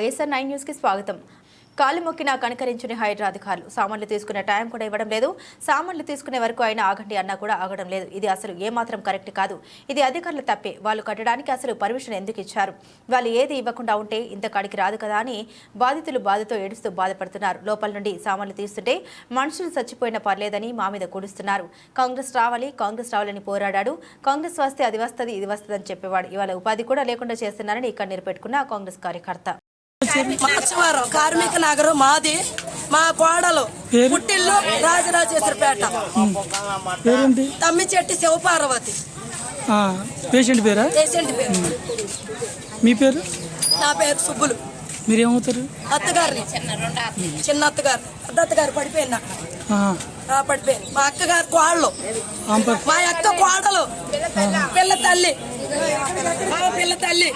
ISR9 news కి స్వాగతం. కాలు మొక్కిన కనకరించుని హైడ్రా అధికారులు సామాన్లు తీసుకునే టైం కూడా ఇవ్వడం లేదు. సామాన్లు తీసుకునే వరకు ఆయన ఆగండి అన్నా కూడా ఆగడం లేదు. ఇది అసలు ఏమాత్రం కరెక్ట్ కాదు. ఇది అధికారుల తప్పే. వాళ్ళు కట్టడానికి అసలు పర్మిషన్ ఎందుకు ఇచ్చారు? వాళ్ళు ఏది ఇవ్వకుండా ఉంటే ఇంత కాడికి రాదు కదా అని బాధితులు బాధతో ఏడుస్తూ బాధపడుతున్నారు. లోపల నుండి సామాన్లు తీస్తుంటే మనుషులు చచ్చిపోయినా పర్లేదని మా మీద కూడుస్తున్నారు. కాంగ్రెస్ రావాలని పోరాడాడు. కాంగ్రెస్ వస్తే అది వస్తుంది ఇది వస్తుందని చెప్పేవాడు. ఇవాళ ఉపాధి కూడా లేకుండా చేస్తున్నారని ఇక్కడ నిలబెట్టుకున్న కాంగ్రెస్ కార్యకర్త. మార్చవరం కార్మిక నగరం మాది. మా కోడలు పుట్టిల్లు రాజరాజేశ్వరపేట. తమ్మిచెట్టి శివపార్వతి. పేషెంట్ పేరా? పేషెంట్ పేరు. మీ పేరు? నా పేరు సుబ్బులు. మీరేమవుతారు? అత్తగారిని. చిన్న అత్తగారు. పెద్ద అత్తగారు పడిపోయింది అక్కడ. పడిపోయింది. మా అక్కగారు కోడలు. మా అక్క కోడలు పిల్ల తల్లి. పిల్ల తల్లి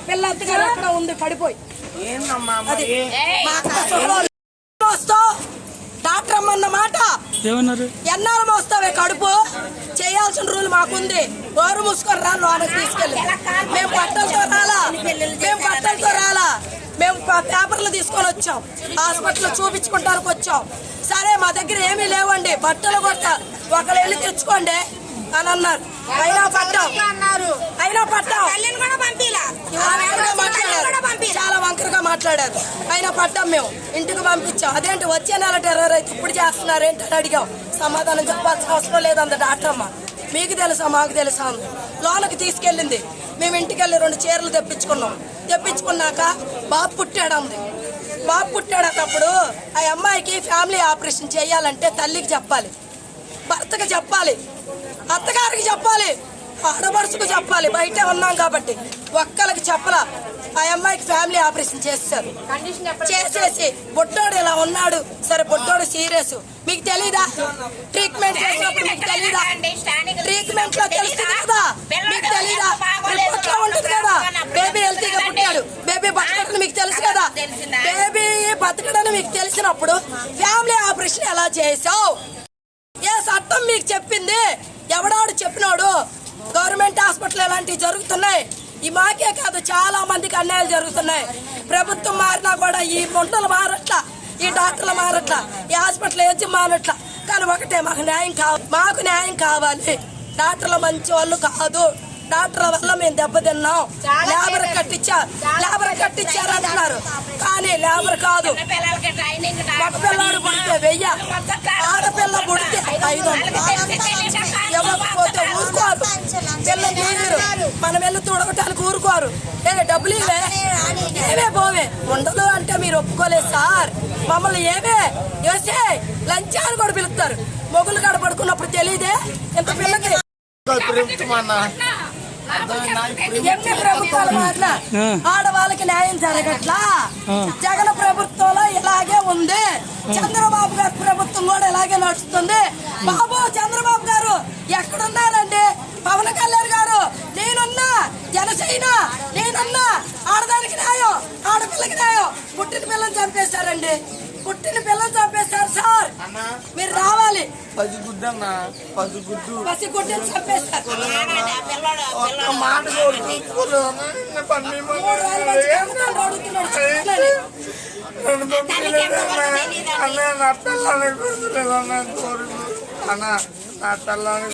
పిల్ల అత్తగారు అక్కడ ఉంది పడిపోయి. అది మా అక్క డాక్టర్ అమ్మన్న మాట ఏమన్నారు? ఎన్నాళ్ళు మోస్తావే కడుపు చేయాల్సిన రూల్ మాకుంది. గోరు మూసుకొని రా లోనకి తీసుకెళ్ళి. మేము బట్టలతో రాలా. మేము పేపర్లు తీసుకొని వచ్చాం. హాస్పిటల్ చూపించుకుంటానికి వచ్చాం. సరే మా దగ్గర ఏమీ లేవండి, బట్టలు కొట్ట ఒకళ్ళు వెళ్ళి తెచ్చుకోండి అని అన్నారు. అయినా పట్టాం. చాలా వంకరగా మాట్లాడారు. అయినా పట్టాం. మేము ఇంటికి పంపించాం. అదేంటి వచ్చే నెల టెర్రర్ అయితే ఇప్పుడు చేస్తున్నారేంటి అని అడిగాం. సమాధానం చెప్పాల్సిన అవసరం లేదంత డాక్టర్ అమ్మ. మీకు తెలుసా మాకు తెలుసా అంది. లోనకి తీసుకెళ్ళింది. మేము ఇంటికి వెళ్ళి 2 చీరలు తెప్పించుకున్నాం. తెప్పించుకున్నాక బాబు పుట్టాడు అంది. బాబు పుట్టాడప్పుడు ఆ అమ్మాయికి ఫ్యామిలీ ఆపరేషన్ చేయాలంటే తల్లికి చెప్పాలి, భర్తకు చెప్పాలి, అత్తగారికి చెప్పాలి, ఆడపడుచుకు చెప్పాలి. బయటే ఉన్నాం కాబట్టి ఒక్కరికి చెప్పలా. ఆ అమ్మాయికి ఫ్యామిలీ ఆపరేషన్ చేస్తారు. చేసేసి బొట్టోడు ఇలా ఉన్నాడు. సరే బొట్టోడు సీరియస్. మీకు తెలీదా? ట్రీట్మెంట్ చేసినప్పుడు మీకు తెలీదా? ట్రీట్మెంట్ లో తెలుస్తుంది కదా, మీకు తెలీదా? రిపోర్ట్ లో ఉంటుంది కదా. బేబీ హెల్తీగా పుట్టాడు, బేబీ బతకడని మీకు తెలుసు కదా. బేబీ బతకడని మీకు తెలిసినప్పుడు ఫ్యామిలీ ఆపరేషన్ ఎలా చేసావు? ఏ చట్టం మీకు చెప్పింది? ఎవడాడు చెప్పినాడు? గవర్నమెంట్ హాస్పిటల్ ఇలాంటివి జరుగుతున్నాయి. ఈ మాకే కాదు చాలా మందికి అన్యాయాలు జరుగుతున్నాయి. ప్రభుత్వం మారినా కూడా ఈ గుంటలు మారట్లా, ఈ డాక్టర్లు మారట్లా, ఈ హాస్పిటల్ ఏది మారట్లా. కానీ ఒకటే మాకు న్యాయం కావాలి. డాక్టర్లు మంచి వాళ్ళు కాదు. డాక్టర్ల వల్ల మేము దెబ్బతిన్నాం. లేబర్ కట్టించారు అంటున్నారు. కానీ లేబర్ కాదు. మగ పిల్లాడు పుడితే 1000, ఆడపిల్ల పుడితే 500. ఇవ్వకపోతే ఊరుకోరు. పిల్ల నీరు మనం వెళ్ళి తుడగటానికి ఊరుకోరు. డబ్బులు ఏవే పోవే ఉండదు అంటే మీరు ఒప్పుకోలేదు సార్. మమ్మల్ని ఏవే వేసే లంచాన్ని కూడా పిలుస్తారు. మొగులు కాడ పడుకున్నప్పుడు తెలియదే ఇంత పిల్లకి. ఎన్ని ప్రభుత్వాలు మారినా ఆడవాళ్ళకి న్యాయం జరగట్లా. జగన్ ప్రభుత్వంలో ఇలాగే ఉంది. చంద్రబాబు గారి ప్రభుత్వం కూడా ఇలాగే నడుస్తుంది. బాబు చంద్రబాబు గారు ఎక్కడున్నారండి? పవన్ కళ్యాణ్ గారు నేనున్నా, జనసేన నేనున్నా. ఆడదానికి న్యాయం, ఆడపిల్లకి న్యాయం. పుట్టిన పిల్లలు చంపేశారండి. పుట్టిన పిల్లలు చంపేశారు సార్. మీరు రావాలి. పసిగుడ్డు చంపేశారు. అన్న